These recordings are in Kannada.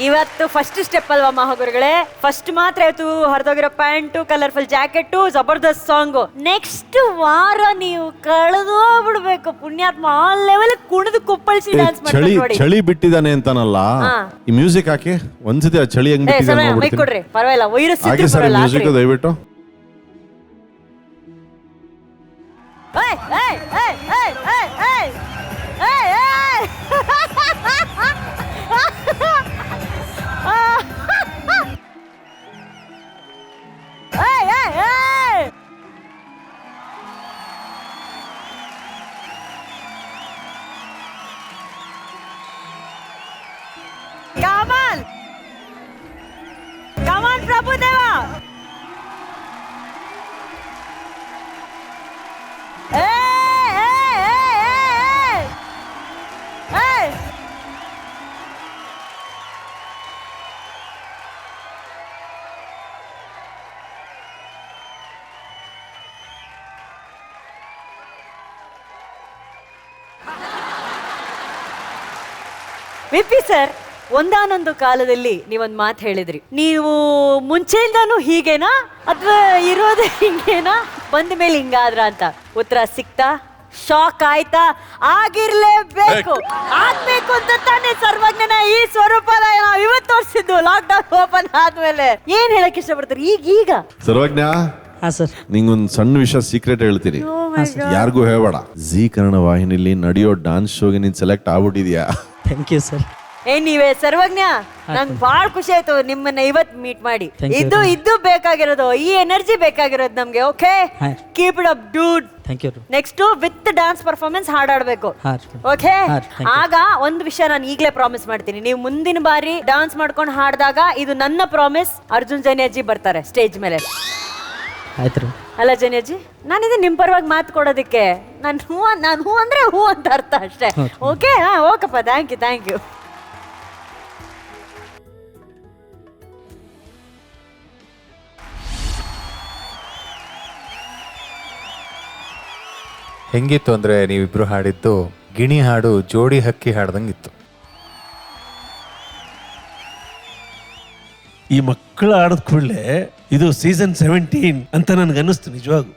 ಇವತ್ತು ಫಸ್ಟ್ ಸ್ಟೆಪ್ ಅಲ್ವಾ ಮಹಾಗುರುಗಳೇ? ಫಸ್ಟ್ ಮಾತ್ರ ಇವತ್ತು ಹರಿದೋಗಿರೋ ಪ್ಯಾಂಟು, ಕಲರ್ಫುಲ್ ಜಾಕೆಟು, ಜಬರ್ದಸ್ತ್ ಸಾಂಗು. ನೆಕ್ಸ್ಟ್ ವಾರ ನೀವು ಕಳೆದೋಗ್ಬಿಡ್ಬೇಕು ಪುಣ್ಯಾತ್ಮ. ಆ ಲೆವೆಲ್ ಕುಣಿದು ಕುಪ್ಪಳಿಸಿ ಡ್ಯಾನ್ಸ್ ಚಳಿ ಮಾಡಿ. ಚಳಿ ಬಿಟ್ಟಿದ್ದಾನೆ ಅಂತಾನಲ್ಲ, ಈ ಮ್ಯೂಸಿಕ್ ಹಾಕಿ ಒಂದ್ಸತಿ ಆ ಚಳಿ ಹೆಂಗ್ ಬಿಟ್ಟಿದ್ದಾನೆ ಕೊಡ್ರಿ, ಪರವಾಗಿಲ್ಲ. ವೈರಸ್ ಹಾಕಿ ಸರ್ ಮ್ಯೂಸಿಕ್ ದಯವಿಟ್ಟು. Come on, Prabhudeva. VP sir, ಒಂದಾನೊಂದು ಕಾಲದಲ್ಲಿ ನೀವೊಂದು ಮಾತು ಹೇಳಿದ್ರಿ. ನೀವು ಮುಂಚೆಯಿಂದಾನು ಹೀಗೇನಾ ಅಥವಾ ಇರೋದೇ ಹಿಂಗೇನಾ, ಬಂದ ಮೇಲೆ ಹಿಂಗಾದ್ರ ಅಂತ. ಉತ್ತರ ಸಿಕ್ತಾ? ಶಾಕ್ ಆಯ್ತಾ? ಆಗಿರ್ಲೇಬೇಕು, ಆಗ್ಬೇಕು ಅಂತ ತಾನೇ ಸರ್ವಜ್ಞನ ಈ ಸ್ವರೂಪನ ನಾವು ಇವತ್ತು ತೋರಿಸಿದ್ದು ಲಾಕ್ ಡೌನ್ ಓಪನ್ ಆದ್ಮೇಲೆ. ಏನ್ ಹೇಳಕ್ ಇಷ್ಟಪಡ್ತಾರೆ ಈಗ? ಸರ್ವಜ್ಞ ಸರ್, ನಿಂಗೊಂದು ಸಣ್ಣ ವಿಷಯ ಸೀಕ್ರೆಟ್ ಹೇಳ್ತೀನಿ, ಯಾರಿಗೂ ಹೇಳಬೇಡ. ಜೀ ಕನ್ನಡ ವಾಹಿನಿಲಿ ನಡೆಯೋ ಡಾನ್ಸ್ ಶೋಗೆ ನೀನ್ ಸೆಲೆಕ್ಟ್ ಆಗ್ಬಿಟ್ಟಿದ್ಯಾ. Thank you sir. ನೀವೇ ಸರ್ವಜ್ಞ, ನಂಗೆ ಬಹಳ ಖುಷಿ ಆಯ್ತು ನಿಮ್ಮನ್ನ ಇವತ್ ಮೀಟ್ ಮಾಡಿ. ಇದು ಬೇಕಾಗಿರೋದು, ಈ ಎನರ್ಜಿ ಬೇಕಾಗಿರೋದು ನಮ್ಗೆ. Okay, keep it up dude. Thank you. Next with dance performance ಹಾಡಾಡ್ಬೇಕು. ಓಕೆ, ಆಗ ಒಂದು ವಿಷಯ ನಾನು ಈಗಲೇ ಪ್ರಾಮಿಸ್ ಮಾಡ್ತೀನಿ. ನೀವು ಮುಂದಿನ ಬಾರಿ ಡಾನ್ಸ್ ಮಾಡ್ಕೊಂಡು ಹಾಡಿದಾಗ ಇದು ನನ್ನ ಪ್ರಾಮಿಸ್, ಅರ್ಜುನ್ ಜನ್ಯಾಜಿ ಬರ್ತಾರೆ ಸ್ಟೇಜ್ ಮೇಲೆ. ಆಯ್ತು ರೀ. ಅಲ್ಲ ಜನ್ಯಾಜಿ, ನಾನಿದೆ ನಿಮ್ ಪರವಾಗಿ ಮಾತು ಕೊಡೋದಕ್ಕೆ. ನಾನು ಹೂ ಅಂದ್ರೆ ಹೂ ಅಂತ ಅರ್ಥ ಅಷ್ಟೇ. ಓಕೆ, ಓಕಪ್ಪ, ಥ್ಯಾಂಕ್ ಯು. ಹೆಂಗಿತ್ತು ಅಂದರೆ ನೀವಿಬ್ಬರು ಹಾಡಿದ್ದು ಗಿಣಿ ಹಾಡು ಜೋಡಿ ಹಕ್ಕಿ ಹಾಡ್ದಂಗಿತ್ತು. ಈ ಮಕ್ಕಳು ಆಡದ ಕೂಡಲೇ ಇದು ಸೀಸನ್ 17 ಅಂತ ನನ್ಗೆ ಅನ್ನಿಸ್ತು ನಿಜವಾಗೂ.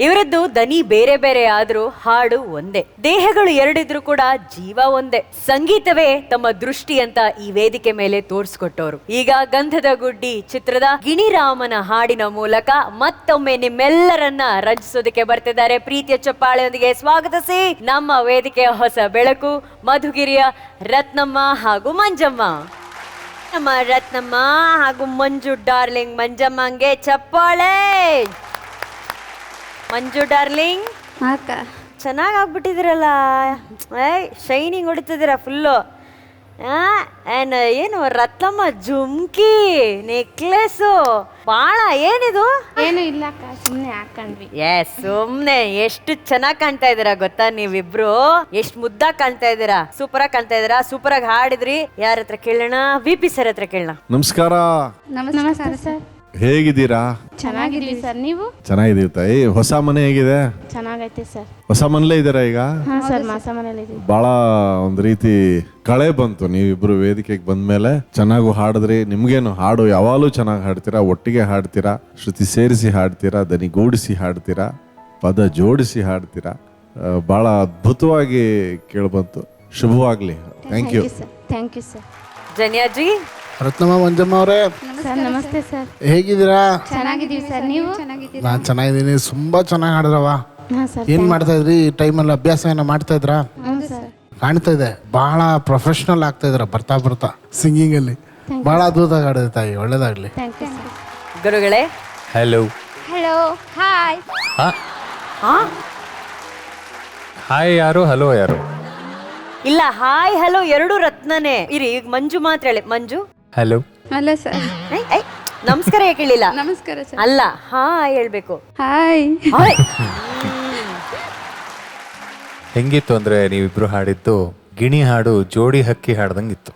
ಇವರದ್ದು ದನಿ ಬೇರೆ ಬೇರೆ ಆದ್ರೂ ಹಾಡು ಒಂದೇ, ದೇಹಗಳು ಎರಡಿದ್ರು ಕೂಡ ಜೀವ ಒಂದೇ. ಸಂಗೀತವೇ ತಮ್ಮ ದೃಷ್ಟಿ ಅಂತ ಈ ವೇದಿಕೆ ಮೇಲೆ ತೋರಿಸ್ಕೊಟ್ಟವರು. ಈಗ ಗಂಧದ ಗುಡ್ಡಿ ಚಿತ್ರದ ಗಿಣಿರಾಮನ ಹಾಡಿನ ಮೂಲಕ ಮತ್ತೊಮ್ಮೆ ನಿಮ್ಮೆಲ್ಲರನ್ನ ರಂಜಿಸೋದಕ್ಕೆ ಬರ್ತಿದ್ದಾರೆ. ಪ್ರೀತಿಯ ಚಪ್ಪಾಳೆಯೊಂದಿಗೆ ಸ್ವಾಗತಿಸಿ ನಮ್ಮ ವೇದಿಕೆಯ ಹೊಸ ಬೆಳಕು, ಮಧುಗಿರಿಯ ರತ್ನಮ್ಮ ಹಾಗೂ ಮಂಜಮ್ಮ. ನಮ್ಮ ರತ್ನಮ್ಮ ಹಾಗೂ ಮಂಜು ಡಾರ್ಲಿಂಗ್ ಮಂಜಮ್ಮಂಗೆ ಚಪ್ಪಾಳೆ. ಮಂಜು ಡಾರ್ಲಿಂಗ್, ಚೆನ್ನಾಗಿ ಆಗ್ಬಿಟ್ಟಿದಿರಲ್ಲ, ಶೈನಿಂಗ್ ಹೊಡಿತಿದ್ದೀರ ಫುಲ್ಲು. ಏನು ರತ್ನಮ್ಮ ಜುಮ್ಕಿ ನೆಕ್ಲೆಸು ಬಾಳ, ಏನಿದು? ಏನು ಇಲ್ಲ ಅಕ್ಕ, ಸುಮ್ಮನೆ ಹಾಕೊಂಡ್ವಿ. ಸುಮ್ನೆ. ಎಷ್ಟು ಚೆನ್ನಾಗಿ ಕಾಣ್ತಾ ಇದೀರಾ ಗೊತ್ತಾ ನೀವಿಬ್ರು, ಎಷ್ಟು ಮುದ್ದಾಗಿ ಕಾಣ್ತಾ ಇದೀರಾ, ಸೂಪರ್ ಆಗಿ ಕಾಣ್ತಾ ಇದೀರಾ. ಸೂಪರ್ ಆಗಿ ಹಾಡಿದ್ರಿ. ಯಾರ ಹತ್ರ ಕೇಳೋಣ? ವಿಪಿ ಸರ್ ಹತ್ರ ಕೇಳೋಣ. ನಮಸ್ಕಾರ. ನಮಸ್ಕಾರ ಸರ್. ಹೇಗಿದ್ದೀರಾ? ಚೆನ್ನಾಗಿದ್ದೀವಿ ಸರ್, ನೀವು? ಚೆನ್ನಾಗಿದ್ದೀವಿ ತಾಯಿ. ಹೊಸ ಮನೆ ಹೇಗಿದೆ? ಚೆನ್ನಾಗೈತೆ ಸರ್. ಹೊಸ ಮನೇಲೇ ಇದ್ದೀರಾ ಈಗ? ಹಾ ಸರ್, ಮಾಸ ಮನೇಲಿ ಇದೀವಿ. ಬಹಳ ಒಂದ್ ರೀತಿ ಕಳೆ ಬಂತು ನೀವಿಬ್ರು ವೇದಿಕೆಗೆ ಬಂದ್ಮೇಲೆ. ಚೆನ್ನಾಗೂ ಹಾಡಿದ್ರಿ. ನಿಮ್ಗೇನು ಹಾಡು ಯಾವಾಗಲೂ ಚೆನ್ನಾಗಿ ಹಾಡ್ತೀರಾ, ಒಟ್ಟಿಗೆ ಹಾಡ್ತೀರಾ, ಶ್ರುತಿ ಸೇರಿಸಿ ಹಾಡ್ತೀರಾ, ದನಿಗೂಡಿಸಿ ಹಾಡ್ತೀರಾ, ಪದ ಜೋಡಿಸಿ ಹಾಡ್ತೀರಾ. ಬಹಳ ಅದ್ಭುತವಾಗಿ ಕೇಳ್ಬಂತು. ಶುಭವಾಗ್ಲಿ. Thank you. Thank you sir. Janyaji. Ratnamma, Manjamma ಅವರೇ ಸರ್ ನಮಸ್ತೆ ಸರ್. ಹೇಗಿದ್ದೀರಾ? ಚೆನ್ನಾಗಿದ್ದೀವಿ ಸರ್, ನೀವು? ನಾನು ಚೆನ್ನಾಗಿದ್ದೀನಿ. ತುಂಬಾ ಚೆನ್ನಾಗಿ ಹಾಡಿದ್ರವ. ಹಾ ಸರ್. ಏನ್ ಮಾಡ್ತಾ ಇದ್ರಿ ಈ ಟೈಮಲ್ಲಿ? ಅಭ್ಯಾಸ ಏನೋ ಮಾಡ್ತಾ ಇದ್ರಾ? ಹೌದು ಸರ್. ಕಾಣ್ತಾ ಇದೆ ಬಹಳ ಪ್ರೊಫೆಷನಲ್ ಆಗ್ತಾ ಇದ್ರ ಬರ್ತಾ ಸಿಂಗಿಂಗ್ ಅಲ್ಲಿ. ಬಹಳ ಅದ್ಭುತವಾಗಿ ಹಾಡಿದೆ ತಾಯಿ, ಒಳ್ಳೇದಾಗ್ಲಿ. Thank you sir. ಗುರುಗಳೇ. ಹಲೋ. Hello, hi. ಹಾಯ್ ಯಾರು, ಹಲೋ ಯಾರು? ಇಲ್ಲ, ಹಾಯ್ ಹಲೋ ಎರಡು ರತ್ನನೇ. ಇರಿ, ಈಗ ಮಂಜು ಮಾತ್ರ ಹೇಳಿ. ಮಂಜು. ಹಲೋ. Hello sir. ನಮಸ್ಕಾರ ಹೇಳಿಲ್ಲ. ನಮಸ್ಕಾರ ಸರ್. ಅಲ್ಲ, ಹಾಯ್ ಹೇಳ್ಬೇಕು. ಹಾಯ್. ಹೆಂಗಿತ್ತು ಅಂದರೆ ನೀವಿಬ್ಬರು ಹಾಡಿದ್ದು ಗಿಣಿ ಹಾಡು ಜೋಡಿ ಹಕ್ಕಿ ಹಾಡ್ದಂಗಿತ್ತು.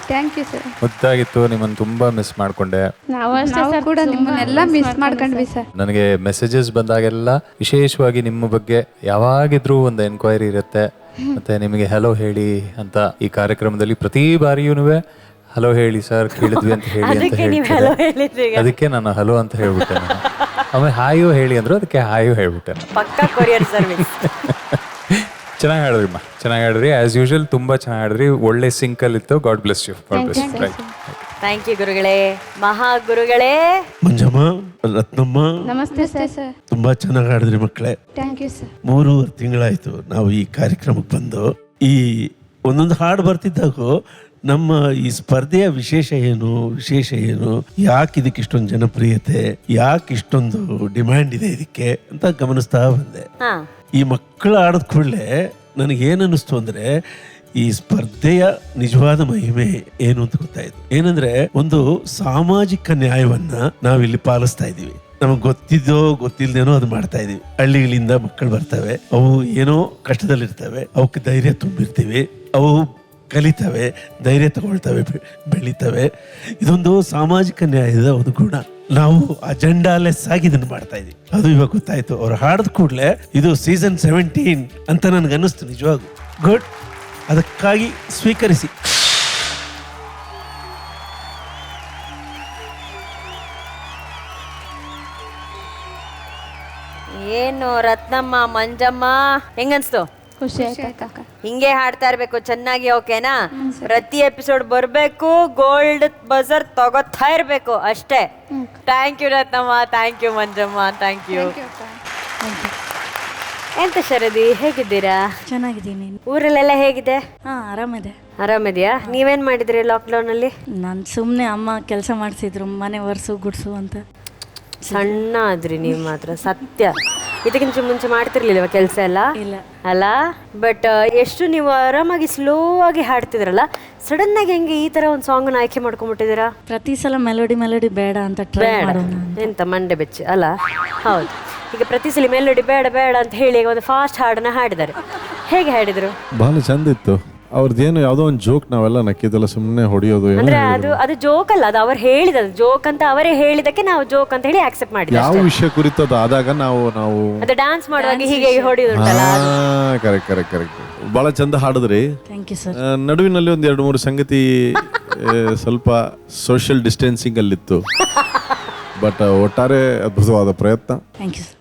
Thank you sir. ಮುದ್ದಾಗಿತ್ತು. ನಿಮ್ಮನ್ನು ತುಂಬಾ ಮಿಸ್ ಮಾಡ್ಕೊಂಡೆ. ನಾವು ಕೂಡ ನಿಮ್ಮನ್ನೆಲ್ಲ ಮಿಸ್ ಮಾಡ್ಕೊಂಡ್ವಿ ಸರ್. ನನಗೆ ಮೆಸೇಜಸ್ ಬಂದಾಗೆಲ್ಲ ವಿಶೇಷವಾಗಿ ನಿಮ್ಮ ಬಗ್ಗೆ ಯಾವಾಗಿದ್ರೂ ಒಂದು ಎನ್ಕ್ವೈರಿ ಇರುತ್ತೆ. ಮತ್ತೆ ನಿಮಗೆ ಹಲೋ ಹೇಳಿ ಅಂತ ಈ ಕಾರ್ಯಕ್ರಮದಲ್ಲಿ ಪ್ರತಿ ಬಾರಿಯೂ ಹಲೋ ಹೇಳಿ ಸರ್ ಕೇಳಿದ್ವಿ ಅಂತ ಹೇಳಿ ಅಂತ ಹೇಳ್ತಾರೆ. ಅದಕ್ಕೆ ನಾನು ಹಲೋ ಅಂತ ಹೇಳ್ಬಿಟ್ಟೆ. ಆಮೇಲೆ ಹಾಯು ಹೇಳಿ ಅಂದ್ರು, ಅದಕ್ಕೆ ಹಾಯು ಹೇಳ್ಬಿಟ್ಟೆ. ಪಕ್ಕಾ ಕೊರಿಯರ್ ಸರ್ವಿಸ್. ಚೆನ್ನಾಗಿ ಹೇಳಿದ್ರಿಮ್ಮ, ಚೆನ್ನಾಗಿ ಹೇಳಿದ್ರಿ. ಆಸ್ ಯೂಶುವಲ್ ತುಂಬಾ ಚೆನ್ನಾಗಿ ಹೇಳಿದ್ರಿ. ಒಳ್ಳೆ ಸಿಂಕಲ್ ಇತ್ತು. God bless you. God bless you. Thank you ಗುರುಗಳೇ, ಮಹಾ ಗುರುಗಳೇ. ಮಂಜಮ್ಮ, ರತ್ನಮ್ಮ, ನಮಸ್ತೆ ಸರ್. ತುಂಬಾ ಚೆನ್ನಾಗಿ ಆಡಿದ್ರಿ ಮಕ್ಕಳೇ. Thank you sir. 3.5 ತಿಂಗಳಾಯ್ತು ನಾವು ಈ ಕಾರ್ಯಕ್ರಮಕ್ಕೆ ಬಂದು. ಈ ಒಂದೊಂದು ಹಾಡು ಬರ್ತಿದ್ದಾಗೂ ನಮ್ಮ ಈ ಸ್ಪರ್ಧೆಯ ವಿಶೇಷ ಏನು, ಯಾಕೆ ಇದಕ್ಕೆ ಇಷ್ಟೊಂದು ಜನಪ್ರಿಯತೆ, ಯಾಕೆ ಇಷ್ಟೊಂದು ಡಿಮ್ಯಾಂಡ್ ಇದೆ ಇದಕ್ಕೆ ಅಂತ ಗಮನಿಸ್ತಾ ಬಂದೆ. ಈ ಮಕ್ಕಳು ಆಡದ ಕೂಡಲೇ ನನಗೇನು ಅನ್ನಿಸ್ತು ಅಂದ್ರೆ, ಈ ಸ್ಪರ್ಧೆಯ ನಿಜವಾದ ಮಹಿಮೆ ಏನು ಅಂತ ಗೊತ್ತಾಯ್ತು. ಏನಂದ್ರೆ, ಒಂದು ಸಾಮಾಜಿಕ ನ್ಯಾಯವನ್ನ ನಾವಿಲ್ಲಿ ಪಾಲಿಸ್ತಾ ಇದೀವಿ. ನಮಗೆ ಗೊತ್ತಿದ್ದೋ ಗೊತ್ತಿಲ್ದೇನೋ ಅದು ಮಾಡ್ತಾ ಇದೀವಿ. ಹಳ್ಳಿಗಳಿಂದ ಮಕ್ಕಳು ಬರ್ತವೆ, ಅವು ಏನೋ ಕಷ್ಟದಲ್ಲಿರ್ತವೆ, ಅವಕ್ಕೆ ಧೈರ್ಯ ತುಂಬಿರ್ತೀವಿ, ಅವು ಕಲಿತವೆ, ಧೈರ್ಯ ತಗೊಳ್ತವೆ, ಬೆಳಿತವೆ. ಇದೊಂದು ಸಾಮಾಜಿಕ ನ್ಯಾಯದ ಒಂದು ಗುಣ. ನಾವು ಅಜೆಂಡಾಲೆಸ್ ಆಗಿ ಇದನ್ನು ಮಾಡ್ತಾ ಇದೀವಿ. ಅದು ಇವಾಗ ಗೊತ್ತಾಯ್ತು. ಅವ್ರು ಹಾಡಿದ ಕೂಡಲೇ ಇದು ಸೀಸನ್ 17 ಅಂತ ನನ್ಗೆ ಅನ್ನಿಸ್ತು. ನಿಜವಾಗೂ ಗುಡ್. ಅದಕ್ಕಾಗಿ ಸ್ವೀಕರಿಸಿ. ಏನು ರತ್ನಮ್ಮ, ಮಂಜಮ್ಮ, ಹೆಂಗನ್ಸ್ತು? ಖುಷಿ ಆಯ್ತು ಅಕ್ಕ. ಹಿಂಗೆ ಹಾಡ್ತಾ ಇರ್ಬೇಕು ಚೆನ್ನಾಗಿ, ಓಕೆನಾ? ಪ್ರತಿ ಎಪಿಸೋಡ್ ಬರ್ಬೇಕು, ಗೋಲ್ಡ್ ಬಜರ್ ತಗೋತಾ ಇರ್ಬೇಕು ಅಷ್ಟೇ. Thank you Ratnamma, thank you Manjamma, thank you. ಎಂತ ಶರದಿ, ಹೇಗಿದ್ದೀರಾ? ಚೆನ್ನಾಗಿದ್ದೀನಿ. ಊರಲ್ಲೆಲ್ಲ ಹೇಗಿದೆ? ಹಾಂ, ಆರಾಮಿದೆ. ಆರಾಮಿದ್ಯಾ? ನೀವೇನ್ ಮಾಡಿದ್ರಿ ಲಾಕ್ಡೌನ್ ಅಲ್ಲಿ? ನಾನು ಸುಮ್ಮನೆ ಅಮ್ಮ ಕೆಲಸ ಮಾಡಿಸಿದ್ರು, ಮನೆ ಒರೆಸು ಗುಡ್ಸು ಅಂತ. ಸಣ್ಣ ಆದ್ರಿ ನೀವು ಮಾತ್ರ, ಸತ್ಯ. ಇದಕ್ಕಿಂತ ಮುಂಚೆ ಮಾಡ್ತಿರ್ಲಿಲ್ವ ಕೆಲಸ ಎಲ್ಲ? ಇಲ್ಲ ಅಲ್ಲ. ಬಟ್ ಎಷ್ಟು ನೀವು ಆರಾಮಾಗಿ ಸ್ಲೋ ಆಗಿ ಹಾಡ್ತಿದ್ರಲ್ಲ, ಸಡನ್ ಆಗಿ ಹೆಂಗೆ ಈ ತರ ಒಂದು ಸಾಂಗ್ ಆಯ್ಕೆ ಮಾಡ್ಕೊಂಡ್ಬಿಟ್ಟಿದ್ದೀರಾ? ಪ್ರತಿ ಸಲ ಮೆಲೋಡಿ ಬೇಡ ಅಂತ ಟ್ರೈ ಬೇಡ ಮಾಡೋಣ. ಎಂತ ಮಂಡೆ ಬೆಚ್ಚಿ ಅಲ್ಲ? ಹೌದು. ಈಗ ಪ್ರತಿ ಸಲ ಮೆಲೋಡಿ ಬೇಡ ಬೇಡ ಅಂತ ಹೇಳಿ ಒಂದು ಫಾಸ್ಟ್ ಹಾಡನ್ನ ಹಾಡಿದ್ದಾರೆ. ಹೇಗೆ ಹಾಡಿದ್ರು? ಬಹಳ ಚಂದ ಇತ್ತು. ಅವ್ರದ್ದೇನು ಯಾವುದೋ ಒಂದು ಜೋಕ್ ನಾವೆಲ್ಲ ನಕ್ಕಿದ್ದಲ್ಲ, ಸುಮ್ಮನೆ ಹೊಡಿಯೋದು. ಅಂದ್ರೆ ಅದು ಜೋಕ್ ಅಲ್ಲ, ಅದು ಅವ್ರು ಹೇಳಿದ ಜೋಕ್ ಅಂತ, ಅವರೇ ಹೇಳಿದಕ್ಕೆ ನಾವು ಜೋಕ್ ಅಂತ ಹೇಳಿ ಆಕ್ಸೆಪ್ಟ್ ಮಾಡಿದ್ವಿ. ಯಾವ ವಿಷಯ ಕುರಿತದ್ದು ಆದಾಗ ನಾವು ಅದು ಡ್ಯಾನ್ಸ್ ಮಾಡುವಾಗ ಹೀಗೆ ಹೊಡಿಯೋದುಂಟಲ್ಲ. ಕರೆಕ್ಟ್. ಬಹಳ ಚಂದ ಹಾಡಿದ್ರಿ. Thank you sir. ನಡುವಿನಲ್ಲಿ ಒಂದ್ 2-3 ಸಂಗತಿ ಸ್ವಲ್ಪ ಸೋಷಿಯಲ್ ಡಿಸ್ಟೆನ್ಸಿಂಗ್ ಅಲ್ಲಿತ್ತು. ಬಟ್ ಒಟ್ಟಾರೆ ಅದ್ಭುತವಾದ ಪ್ರಯತ್ನ. Thank you sir.